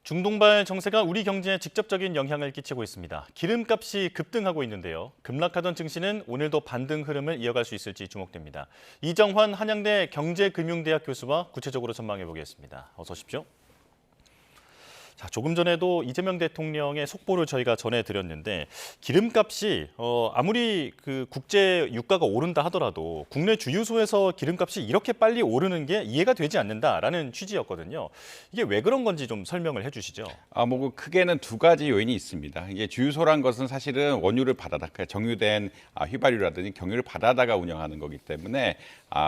중동발 정세가 우리 경제에 직접적인 영향을 끼치고 있습니다. 기름값이 급등하고 있는데요. 급락하던 증시는 오늘도 반등 흐름을 이어갈 수 있을지 주목됩니다. 이정환 한양대 경제금융대학 교수와 구체적으로 전망해 보겠습니다. 어서 오십시오. 자, 조금 전에도 이재명 대통령의 속보를 저희가 전해드렸는데 기름값이 아무리 그 국제 유가가 오른다 하더라도 국내 주유소에서 기름값이 이렇게 빨리 오르는 게 이해가 되지 않는다라는 취지였거든요. 이게 왜 그런 건지 좀 설명을 해주시죠. 뭐 크게는 두 가지 요인이 있습니다. 이게 주유소란 것은 사실은 원유를 받아다 그러니까 정유된 휘발유라든지 경유를 받아다가 운영하는 거기 때문에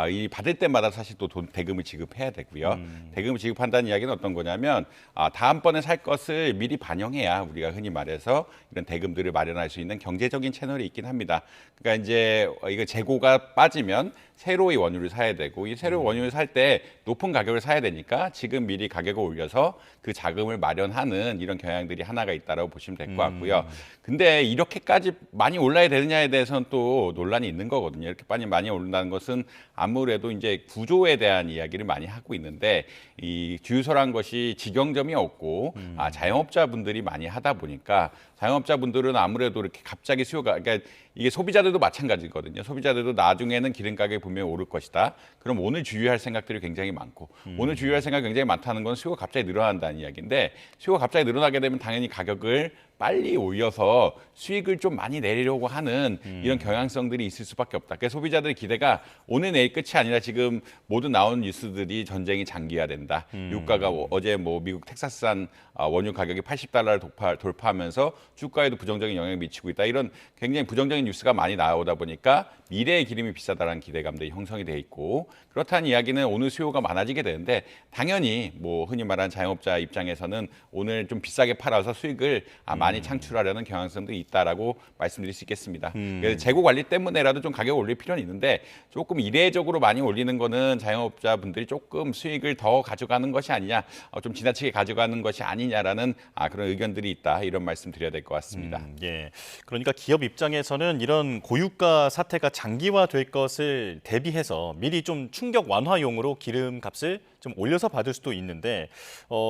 이 받을 때마다 사실 또 대금을 지급해야 되고요. 대금을 지급한다는 이야기는 어떤 거냐면 다음번에 살 것을 미리 반영해야 우리가 흔히 말해서 이런 대금들을 마련할 수 있는 경제적인 채널이 있긴 합니다. 그러니까 이제 이거 재고가 빠지면 새로이 원유를 사야 되고 이 새로운 원유를 살 때 높은 가격을 사야 되니까 지금 미리 가격을 올려서 그 자금을 마련하는 이런 경향들이 하나가 있다라고 보시면 될 것 같고요. 근데 이렇게까지 많이 올라야 되느냐에 대해서는 또 논란이 있는 거거든요. 이렇게 많이 오른다는 것은 아무래도 이제 구조에 대한 이야기를 많이 하고 있는데 이 주유소란 것이 직영점이 없고 자영업자분들이 많이 하다 보니까 자영업자분들은 아무래도 이렇게 갑자기 수요가 그러니까 이게 소비자들도 마찬가지거든요. 소비자들도 나중에는 기름 가격이 분명히 오를 것이다. 그럼 오늘 주유할 생각들이 굉장히 많고 오늘 주유할 생각이 굉장히 많다는 건 수요가 갑자기 늘어난다는 이야기인데 수요가 갑자기 늘어나게 되면 당연히 가격을 빨리 올려서 수익을 좀 많이 내리려고 하는 이런 경향성들이 있을 수밖에 없다. 그래서 소비자들의 기대가 오늘 내일 끝이 아니라 지금 모두 나온 뉴스들이 전쟁이 장기화된다. 유가가 어제 뭐 미국 텍사스산 원유 가격이 $80를 돌파하면서 주가에도 부정적인 영향을 미치고 있다. 이런 굉장히 부정적인 뉴스가 많이 나오다 보니까 미래의 기름이 비싸다라는 기대감들이 형성이 돼 있고 그렇다는 이야기는 오늘 수요가 많아지게 되는데 당연히 뭐 흔히 말하는 자영업자 입장에서는 오늘 좀 비싸게 팔아서 수익을 많이 창출하려는 경향성도 있다라고 말씀드릴 수 있겠습니다. 그래서 재고 관리 때문에라도 좀 가격을 올릴 필요는 있는데 조금 이례적으로 많이 올리는 거는 자영업자분들이 조금 수익을 더 가져가는 것이 아니냐, 좀 지나치게 가져가는 것이 아니냐라는 그런 의견들이 있다. 이런 말씀 드려야 될 것 같습니다. 예. 그러니까 기업 입장에서는 이런 고유가 사태가 장기화될 것을 대비해서 미리 좀 충격 완화용으로 기름값을 좀 올려서 받을 수도 있는데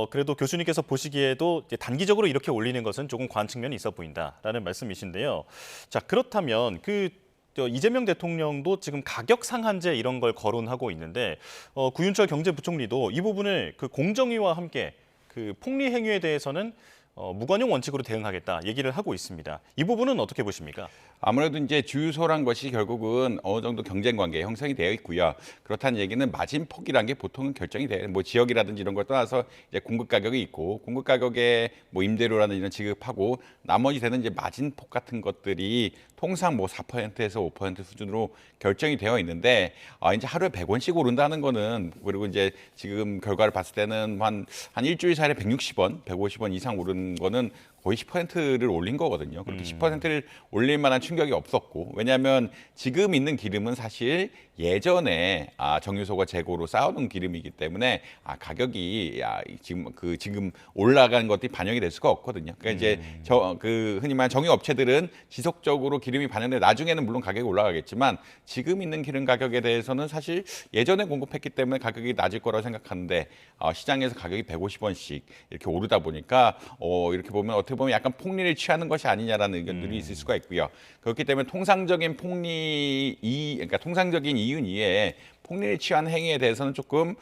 그래도 교수님께서 보시기에도 이제 단기적으로 이렇게 올리는 것은 조금 과한 측면이 있어 보인다라는 말씀이신데요. 자, 그렇다면 이재명 대통령도 지금 가격 상한제 이런 걸 거론하고 있는데 구윤철 경제부총리도 이 부분을 그 공정위와 함께 그 폭리 행위에 대해서는 무관용 원칙으로 대응하겠다 얘기를 하고 있습니다. 이 부분은 어떻게 보십니까? 아무래도 이제 주유소란 것이 결국은 어느 정도 경쟁 관계 형성이 되어 있고요. 그렇다는 얘기는 마진폭이라는 게 보통은 결정이 돼요. 뭐 지역이라든지 이런 걸 떠나서 이제 공급 가격이 있고 공급 가격에 뭐 임대료라는 이런 지급하고 나머지 되는 이제 마진폭 같은 것들이 통상 뭐 4%에서 5% 수준으로 결정이 되어 있는데 이제 하루에 100원씩 오른다는 거는 그리고 이제 지금 결과를 봤을 때는 한 일주일 사이에 160원, 150원 이상 오른 거는 거의 10%를 올린 거거든요. 그렇게 10%를 올릴 만한 충격이 없었고 왜냐하면 지금 있는 기름은 사실 예전에 정유소가 재고로 쌓아놓은 기름이기 때문에 가격이 지금 올라간 것들이 반영이 될 수가 없거든요. 그러니까 이제 흔히 말하는 정유 업체들은 지속적으로 기름이 반영돼 나중에는 물론 가격이 올라가겠지만 지금 있는 기름 가격에 대해서는 사실 예전에 공급했기 때문에 가격이 낮을 거라고 생각하는데 시장에서 가격이 150원씩 이렇게 오르다 보니까 이렇게 보면 어떻게 보면 약간 폭리를 취하는 것이 아니냐라는 의견들이 있을 수가 있고요. 그렇기 때문에 통상적인 그러니까 통상적인 이윤 이외에 폭리를 취한 행위에 대해서는 조금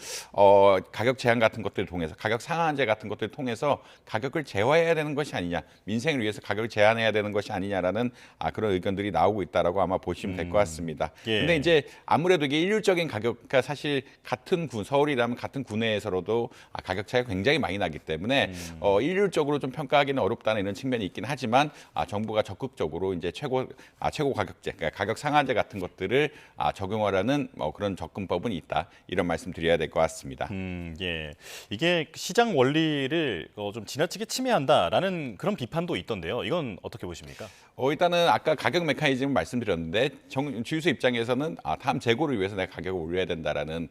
가격 제한 같은 것들을 통해서 가격 상한제 같은 것들을 통해서 가격을 제어해야 되는 것이 아니냐, 민생을 위해서 가격을 제한해야 되는 것이 아니냐라는 그런 의견들이 나오고 있다라고 아마 보시면 될 것 같습니다. 예. 근데 이제 아무래도 이게 일률적인 가격, 그러니까 사실 같은 서울이라면 같은 구내에서도 가격 차이가 굉장히 많이 나기 때문에 일률적으로 좀 평가하기는 어렵다는 이런 측면이 있긴 하지만 정부가 적극적으로 이제 최고 가격제, 그러니까 가격 상한제 같은 것들을 적용하라는 그런 접근법은 있다. 이런 말씀 드려야 될 것 같습니다. 예. 이게 시장 원리를 좀 지나치게 침해한다라는 그런 비판도 있던데요. 이건 어떻게 보십니까? 일단은 아까 가격 메커니즘을 말씀드렸는데 주유소 입장에서는 다음 재고를 위해서 내가 가격을 올려야 된다라는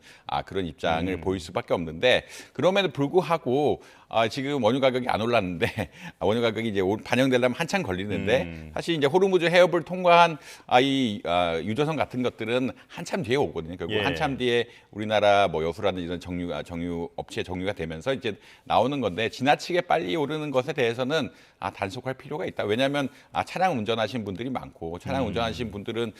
그런 입장을 보일 수밖에 없는데 그럼에도 불구하고 지금 원유 가격이 안 올랐는데 원유 가격이 이제 반영되려면 한참 걸리는데 사실 이제 호르무즈 해협을 통과한 유조선 같은 것들은 한참 뒤에 오거든요. 결국 예. 한참 뒤에 우리나라 뭐 여수라든지 이런 정유 업체 정유가 되면서 이제 나오는 건데 지나치게 빨리 오르는 것에 대해서는 단속할 필요가 있다. 왜냐하면 차량 운전하신 분들이 많고 차량 운전하신 분들은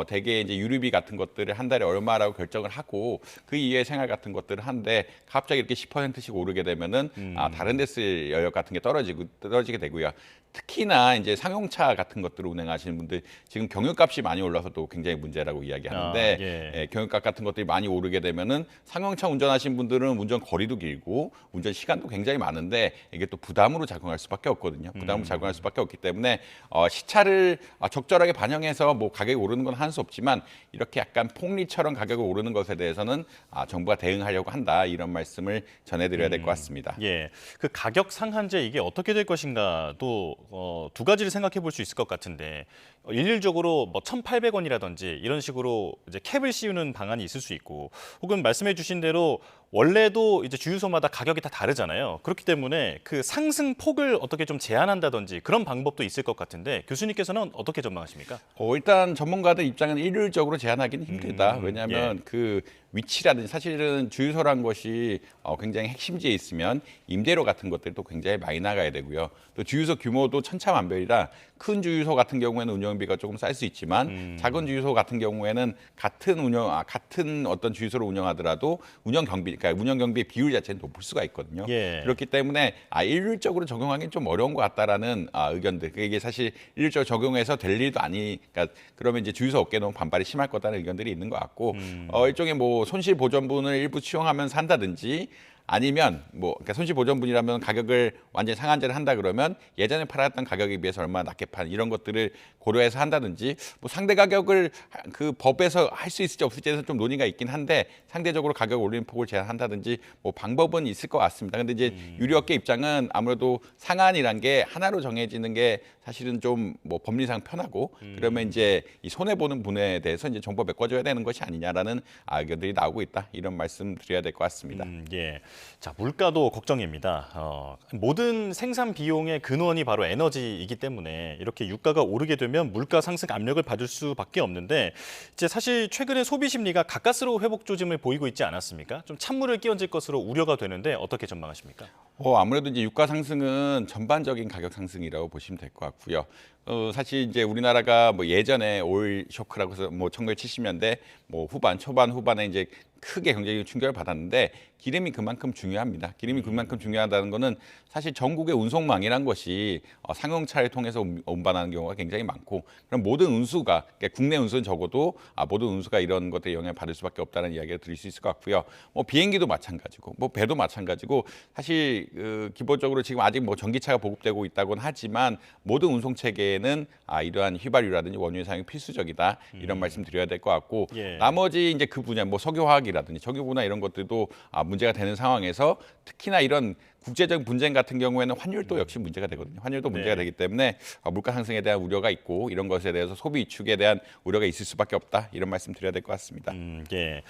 대개 이제 유류비 같은 것들을 한 달에 얼마라고 결정을 하고 그 이외의 생활 같은 것들을 하는데 갑자기 이렇게 10%씩 오르게 되면은 다른 데 쓸 여력 같은 게 떨어지게 되고요. 특히나 이제 상용차 같은 것들을 운행하시는 분들 지금 경유값이 많이 올라서 또 굉장히 문제라고 이야기하는데 예. 경유값 같은 것들이 많이 오르게 되면은 상용차 운전하시는 분들은 운전 거리도 길고 운전 시간도 굉장히 많은데 이게 또 부담으로 작용할 수밖에 없거든요. 부담으로 작용할 수밖에 없기 때문에 시차를 적절하게 반영해서 뭐 가격이 오르는 건 할 수 없지만 이렇게 약간 폭리처럼 가격이 오르는 것에 대해서는 정부가 대응하려고 한다 이런 말씀을 전해드려야 될 것 같습니다. 예, 그 가격 상한제 이게 어떻게 될 것인가도 두 가지를 생각해 볼 수 있을 것 같은데 일률적으로 뭐 1,800원이라든지 이런 식으로 이제 캡을 씌우는 방안이 있을 수 있고 혹은 말씀해 주신 대로 원래도 이제 주유소마다 가격이 다 다르잖아요. 그렇기 때문에 그 상승 폭을 어떻게 좀 제한한다든지 그런 방법도 있을 것 같은데 교수님께서는 어떻게 전망하십니까? 일단 전문가들 입장은 일률적으로 제한하기는 힘들다. 왜냐하면 그 위치라든지 사실은 주유소란 것이 굉장히 핵심지에 있으면 임대료 같은 것들도 굉장히 많이 나가야 되고요. 또 주유소 규모도 천차만별이라 큰 주유소 같은 경우에는 운영비가 조금 쌀 수 있지만 작은 주유소 같은 경우에는 같은 어떤 주유소를 운영하더라도 그러니까 운영 경비의 비율 자체는 높을 수가 있거든요. 예. 그렇기 때문에 일률적으로 적용하기는 좀 어려운 것 같다라는 의견들. 이게 사실 일률적으로 적용해서 될 일도 그러니까 그러면 이제 주유소 업계 너무 반발이 심할 거다는 의견들이 있는 것 같고 일종의 뭐 손실 보전분을 일부 채용하면서 한다든지 아니면 그러니까 손실 보전분이라면 가격을 완전히 상한제를 한다 그러면 예전에 팔았던 가격에 비해서 얼마나 낮게 파는 이런 것들을 고려해서 한다든지 뭐 상대 가격을 그 법에서 할 수 있을지 없을지에서 좀 논의가 있긴 한데 상대적으로 가격 올리는 폭을 제한한다든지 뭐 방법은 있을 것 같습니다. 근데 이제 유류업계 입장은 아무래도 상한이란 게 하나로 정해지는 게 사실은 좀 뭐 법리상 편하고 그러면 이제 이 손해 보는 분에 대해서 이제 정보가 메꿔줘야 되는 것이 아니냐라는 의견들이 나오고 있다 이런 말씀 드려야 될 것 같습니다. 예. 자, 물가도 걱정입니다. 모든 생산 비용의 근원이 바로 에너지이기 때문에 이렇게 유가가 오르게 되면 물가 상승 압력을 받을 수밖에 없는데 이제 사실 최근에 소비 심리가 가까스로 회복 조짐을 보이고 있지 않았습니까? 좀 찬물을 끼얹을 것으로 우려가 되는데 어떻게 전망하십니까? 아무래도 이제 유가 상승은 전반적인 가격 상승이라고 보시면 될 것 같고요. 사실 이제 우리나라가 뭐 예전에 오일 쇼크라고 해서 뭐 1970년대 뭐 초반에 이제 크게 경제적인 충격을 받았는데 기름이 그만큼 중요합니다. 기름이 그만큼 중요하다는 거는 사실 전국의 운송망이란 것이 상용차를 통해서 운반하는 경우가 굉장히 많고 그럼 모든 운수가 그러니까 국내 운수는 적어도 모든 운수가 이런 것에 영향을 받을 수밖에 없다는 이야기를 드릴 수 있을 것 같고요. 뭐 비행기도 마찬가지고 뭐 배도 마찬가지고 사실 기본적으로 지금 아직 뭐 전기차가 보급되고 있다고는 하지만 모든 운송 체계에는 이러한 휘발유라든지 원유의 사용이 필수적이다 이런 말씀 드려야 될 것 같고 예. 나머지 이제 그 분야 뭐 석유화학이라든지 석유분야 이런 것들도 문제가 되는 상황에서 특히나 이런 국제적 분쟁 같은 경우에는 환율도 역시 문제가 되거든요. 환율도 문제가 되기 때문에 물가 상승에 대한 우려가 있고 이런 것에 대해서 소비 위축에 대한 우려가 있을 수밖에 없다. 이런 말씀 드려야 될 것 같습니다. 예.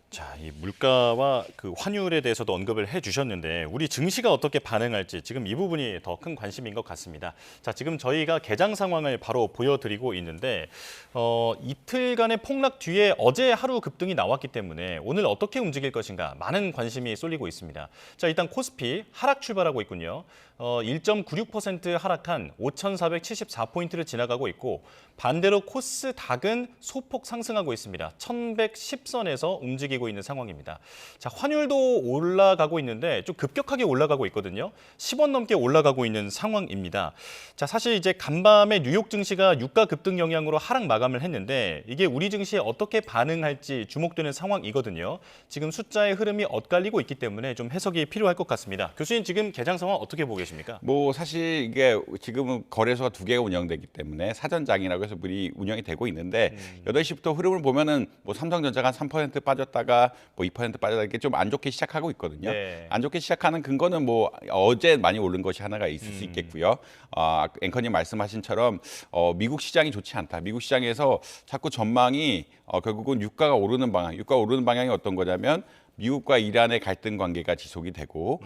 자, 이 물가와 그 환율에 대해서도 언급을 해주셨는데 우리 증시가 어떻게 반응할지 지금 이 부분이 더 큰 관심인 것 같습니다. 자, 지금 저희가 개장 상황을 바로 보여드리고 있는데 이틀간의 폭락 뒤에 어제 하루 급등이 나왔기 때문에 오늘 어떻게 움직일 것인가 많은 관심이 쏠리고 있습니다. 자, 일단 코스피 하락 출발하고 있군요. 1.96% 하락한 5,474포인트를 지나가고 있고 반대로 코스닥은 소폭 상승하고 있습니다. 1,110선에서 움직이고 있는 상황입니다. 자, 환율도 올라가고 있는데 좀 급격하게 올라가고 있거든요. 10원 넘게 올라가고 있는 상황입니다. 자, 사실 이제 간밤에 뉴욕 증시가 유가 급등 영향으로 하락 마감을 했는데 이게 우리 증시에 어떻게 반응할지 주목되는 상황이거든요. 지금 숫자의 흐름이 엇갈리고 있기 때문에 좀 해석이 필요할 것 같습니다. 교수님 지금 개장 상황 어떻게 보고 계십니까? 뭐 사실 이게 지금은 거래소가 2개가 운영되기 때문에 사전장이라고 해서 물이 운영이 되고 있는데 8시부터 흐름을 보면은 뭐 삼성전자가 한 3% 빠졌다가 뭐 2% 빠졌다가 이렇게 좀 안 좋게 시작하고 있거든요. 네. 안 좋게 시작하는 근거는 뭐 어제 많이 오른 것이 하나가 있을 수 있겠고요. 앵커님 말씀하신처럼 미국 시장이 좋지 않다. 미국 시장에서 자꾸 전망이 결국은 유가가 오르는 방향이 어떤 거냐면 미국과 이란의 갈등 관계가 지속이 되고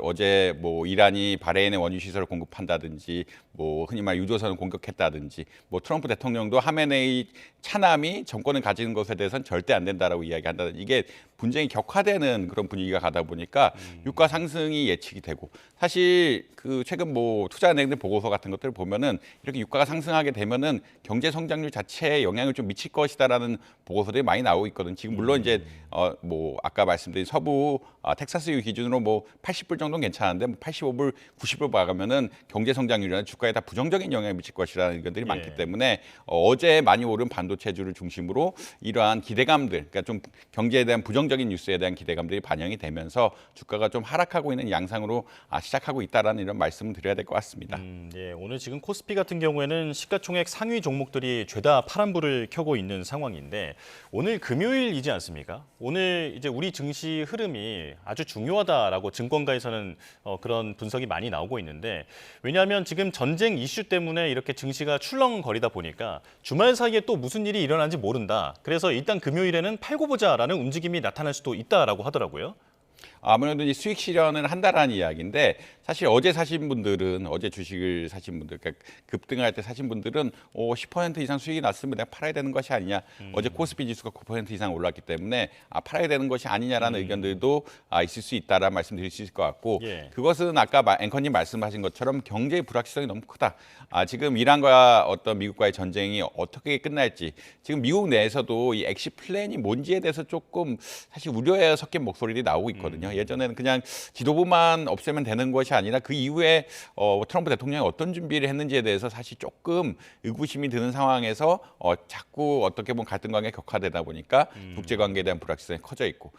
어제 뭐 이란이 바레인의 원유 시설을 공급한다든지 뭐 흔히 말 유조선을 공격했다든지 뭐 트럼프 대통령도 하메네이 차남이 정권을 가지는 것에 대해서는 절대 안 된다라고 이야기한다든지 이게 분쟁이 격화되는 그런 분위기가 가다 보니까 유가 상승이 예측이 되고 사실 그 최근 뭐 투자은행들 보고서 같은 것들을 보면은 이렇게 유가가 상승하게 되면은 경제 성장률 자체에 영향을 좀 미칠 것이다라는 보고서들이 많이 나오고 있거든. 지금 물론 이제 뭐 아까 말씀드린 서부 텍사스유 기준으로 뭐 80불 정도는 괜찮은데 뭐 85불, 90불 봐가면은 경제 성장률이나 주가에 다 부정적인 영향을 미칠 것이라는 의견들이 많기 때문에 어제 많이 오른 반도체주를 중심으로 이러한 기대감들, 그러니까 좀 경제에 대한 부정적인 뉴스에 대한 기대감들이 반영이 되면서 주가가 좀 하락하고 있는 양상으로 시작하고 있다라는 이런 말씀을 드려야 될 것 같습니다. 예, 오늘 지금 코스피 같은 경우에는 시가총액 상위 종목들이 죄다 파란불을 켜고 있는 상황인데 오늘 금요일이지 않습니까? 오늘 이제 우리 증시 흐름이 아주 중요하다라고 증권가에서는 그런 분석이 많이 나오고 있는데 왜냐하면 지금 전쟁 이슈 때문에 이렇게 증시가 출렁거리다 보니까 주말 사이에 또 무슨 일이 일어난지 모른다. 그래서 일단 금요일에는 팔고 보자라는 움직임이 나타날 수도 있다라고 하더라고요. 아무래도 이 수익 실현을 한다라는 이야기인데 사실 어제 사신 분들은 어제 주식을 사신 분들 그러니까 급등할 때 사신 분들은 10% 이상 수익이 났으면 내가 팔아야 되는 것이 아니냐 어제 코스피 지수가 9% 이상 올랐기 때문에 팔아야 되는 것이 아니냐라는 의견들도 있을 수 있다라는 말씀 드릴 수 있을 것 같고 그것은 아까 앵커님 말씀하신 것처럼 경제의 불확실성이 너무 크다. 지금 이란과 어떤 미국과의 전쟁이 어떻게 끝날지 지금 미국 내에서도 이 엑시 플랜이 뭔지에 대해서 조금 사실 우려에 섞인 목소리들이 나오고 있거든요. 예전에는 그냥 지도부만 없애면 되는 것이 아니라 그 이후에 트럼프 대통령이 어떤 준비를 했는지에 대해서 사실 조금 의구심이 드는 상황에서 자꾸 어떻게 보면 갈등 관계가 격화되다 보니까 국제 관계에 대한 불확실성이 커져 있고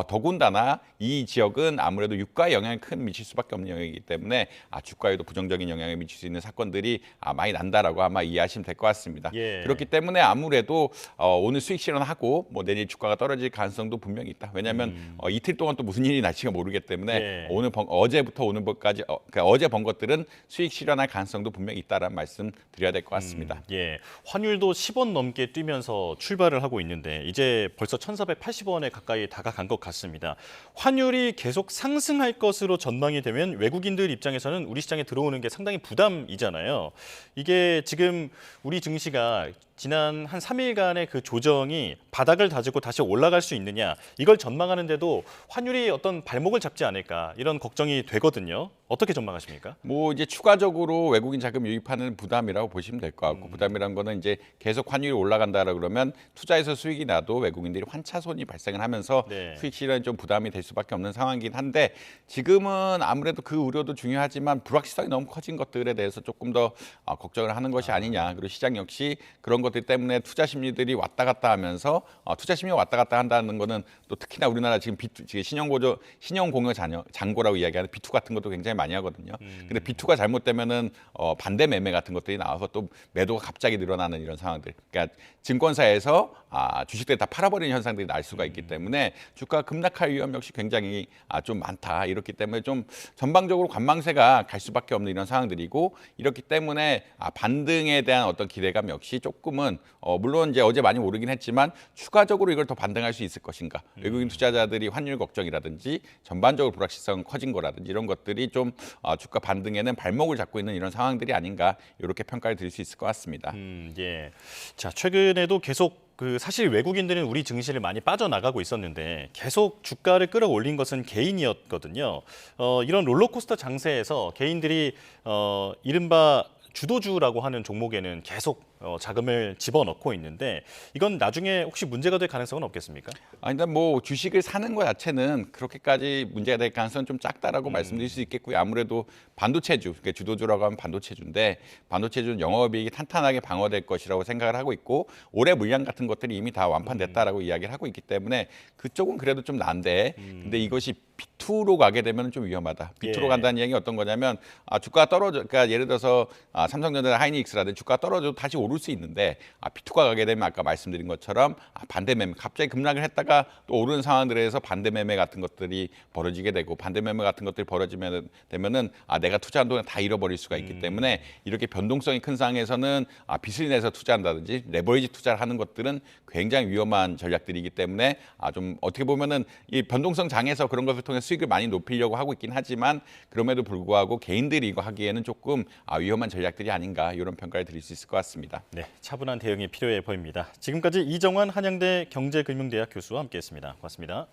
더군다나 이 지역은 아무래도 유가에 영향이 큰 미칠 수밖에 없는 영역이기 때문에 주가에도 부정적인 영향을 미칠 수 있는 사건들이 많이 난다라고 아마 이해하시면 될 것 같습니다. 그렇기 때문에 아무래도 오늘 수익 실현하고 뭐 내일 주가가 떨어질 가능성도 분명히 있다. 왜냐하면 이틀 동안 또 무슨 일이 날지가 모르기 때문에 어제부터 오늘까지 그러니까 어제 번 것들은 수익 실현할 가능성도 분명히 있다라는 말씀 드려야 될 것 같습니다. 환율도 10원 넘게 뛰면서 출발을 하고 있는데 이제 벌써 1,480원에 가까이 다가간 것 같습니다. 환율이 계속 상승할 것으로 전망이 되면 외국인들 입장에서는 우리 시장에 들어오는 게 상당히 부담이잖아요. 이게 지금 우리 증시가 지난 한 3일간의 그 조정이 바닥을 다지고 다시 올라갈 수 있느냐 이걸 전망하는데도 환율이 어떤 발목을 잡지 않을까 이런 걱정이 되거든요. 어떻게 전망하십니까? 뭐 이제 추가적으로 외국인 자금 유입하는 부담이라고 보시면 될 것 같고 부담이란 거는 이제 계속 환율이 올라간다라 그러면 투자에서 수익이 나도 외국인들이 환차손이 발생을 하면서 수익 실현이 좀 부담이 될 수밖에 없는 상황이긴 한데 지금은 아무래도 그 우려도 중요하지만 불확실성이 너무 커진 것들에 대해서 조금 더 걱정을 하는 것이 아니냐. 그리고 시장 역시 그런 것들 때문에 투자 심리들이 왔다 갔다 하면서 투자 심리가 왔다 갔다 한다는 거는 또 특히나 우리나라 지금 지금 신용공여 잔고라고 이야기하는 B2 같은 것도 굉장히 많이 하거든요. 근데 B2가 잘못되면은 반대 매매 같은 것들이 나와서 또 매도가 갑자기 늘어나는 이런 상황들. 그러니까 증권사에서 주식들 다 팔아버리는 현상들이 날 수가 있기 때문에 주가 급락할 위험 역시 굉장히 좀 많다. 이렇기 때문에 좀 전방적으로 관망세가 갈 수밖에 없는 이런 상황들이고 이렇기 때문에 반등에 대한 어떤 기대감 역시 조금은 물론 이제 어제 많이 오르긴 했지만 추가적으로 이걸 더 반등할 수 있을 것인가. 외국인 투자자들이 환율 걱정이라든지 전반적으로 불확실성 커진 거라든지 이런 것들이 좀 주가 반등에는 발목을 잡고 있는 이런 상황들이 아닌가 이렇게 평가를 드릴 수 있을 것 같습니다. 자, 최근에도 계속 사실 외국인들은 우리 증시를 많이 빠져나가고 있었는데 계속 주가를 끌어올린 것은 개인이었거든요. 이런 롤러코스터 장세에서 개인들이 이른바 주도주라고 하는 종목에는 계속 자금을 집어넣고 있는데 이건 나중에 혹시 문제가 될 가능성은 없겠습니까? 일단 뭐 주식을 사는 것 자체는 그렇게까지 문제가 될 가능성은 좀 작다라고 말씀드릴 수 있겠고요. 아무래도 반도체주, 그러니까 주도주라고 하면 반도체주인데 반도체주는 영업이익이 탄탄하게 방어될 것이라고 생각을 하고 있고 올해 물량 같은 것들이 이미 다 완판됐다라고 이야기를 하고 있기 때문에 그쪽은 그래도 좀 난데 근데 이것이 B2로 가게 되면 좀 위험하다. B2로 간다는 얘기가 어떤 거냐면 주가가 떨어져, 그러니까 예를 들어서 삼성전자, 하이닉스라든지 주가가 떨어져도 다시 오를 오를 수 있는데 P2가 가게 되면 아까 말씀드린 것처럼 반대 매매, 갑자기 급락을 했다가 또 오르는 상황들에서 반대 매매 같은 것들이 벌어지게 되고 반대 매매 같은 것들이 벌어지면 되면은 내가 투자한 돈을 다 잃어버릴 수가 있기 때문에 이렇게 변동성이 큰 상황에서는 빚을 내서 투자한다든지 레버리지 투자를 하는 것들은 굉장히 위험한 전략들이기 때문에 좀 어떻게 보면은 이 변동성 장에서 그런 것을 통해 수익을 많이 높이려고 하고 있긴 하지만 그럼에도 불구하고 개인들이 이거 하기에는 조금 위험한 전략들이 아닌가 이런 평가를 드릴 수 있을 것 같습니다. 네, 차분한 대응이 필요해 보입니다. 지금까지 이정환 한양대 경제금융대학 교수와 함께했습니다. 고맙습니다.